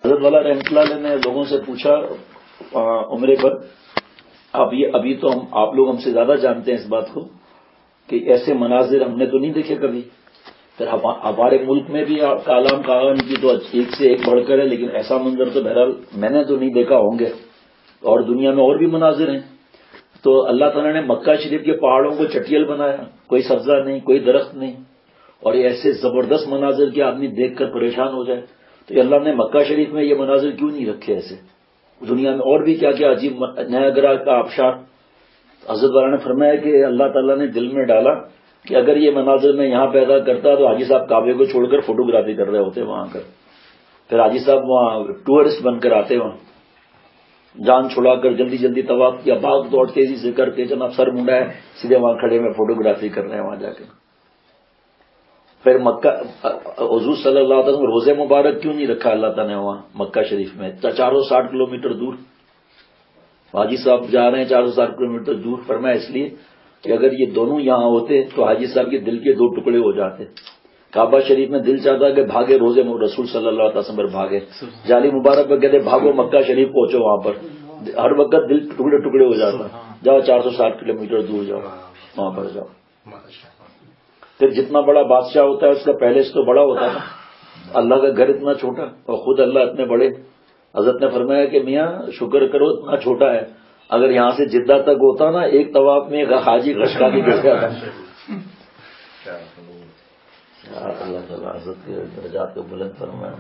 حضرت والا رحمۃ اللہ علیہ نے لوگوں سے پوچھا عمرے پر، ابھی تو آپ لوگ ہم سے زیادہ جانتے ہیں اس بات کو کہ ایسے مناظر ہم نے تو نہیں دیکھے کبھی. پھر ہمارے ملک میں بھی کالام کاغان کی تو ایک سے ایک بڑھ کر ہے، لیکن ایسا منظر تو بہرحال میں نے تو نہیں دیکھا ہوں گے، اور دنیا میں اور بھی مناظر ہیں. تو اللہ تعالیٰ نے مکہ شریف کے پہاڑوں کو چٹیل بنایا، کوئی سبزہ نہیں، کوئی درخت نہیں، اور ایسے زبردست مناظر کے آدمی دیکھ کر پریشان ہو جائے. تو اللہ نے مکہ شریف میں یہ مناظر کیوں نہیں رکھے ایسے؟ دنیا میں اور بھی کیا کیا عجیب نیاگرا کا آبشار. حضرت والا نے فرمایا کہ اللہ تعالیٰ نے دل میں ڈالا کہ اگر یہ مناظر میں یہاں پیدا کرتا تو حاجی صاحب کعبے کو چھوڑ کر فوٹوگرافی کر رہے ہوتے وہاں کر. پھر حاجی صاحب وہاں ٹورسٹ بن کر آتے، وہاں جان چھڑا کر جلدی جلدی طواف کیا، بھاگ دوڑ تیزی سے کر کے جناب سر منڈا ہے، سیدھے وہاں کھڑے میں فوٹوگرافی کر رہے ہیں وہاں جا کے. پھر مکہ حضور صلی اللہ علیہ وسلم روزے مبارک کیوں نہیں رکھا اللہ تعالیٰ نے وہاں مکہ شریف میں 460 کلومیٹر دور؟ حاجی صاحب جا رہے ہیں 460 کلومیٹر دور. فرمایا اس لیے کہ اگر یہ دونوں یہاں ہوتے تو حاجی صاحب کے دل کے دو ٹکڑے ہو جاتے. کعبہ شریف میں دل چاہتا کہ بھاگے روزے رسول صلی اللہ علیہ وسلم پر بھاگے، جالی مبارک پر کہتے بھاگو مکہ شریف پہنچو، وہاں پر ہر وقت دل ٹکڑے ٹکڑے ہو جاتا. جاؤ 460 کلومیٹر دور جاؤ، وہاں پر جاؤ. پھر جتنا بڑا بادشاہ ہوتا ہے اس کا پیلس تو بڑا ہوتا ہے، اللہ کا گھر اتنا چھوٹا اور خود اللہ اتنے بڑے. حضرت نے فرمایا کہ میاں شکر کرو اتنا چھوٹا ہے، اگر یہاں سے جدہ تک ہوتا نا ایک طواف میں حاجی غشقا بھی گر گیا تھا. اللہ تعالیٰ حضرت کے درجات کو بلند فرمائے.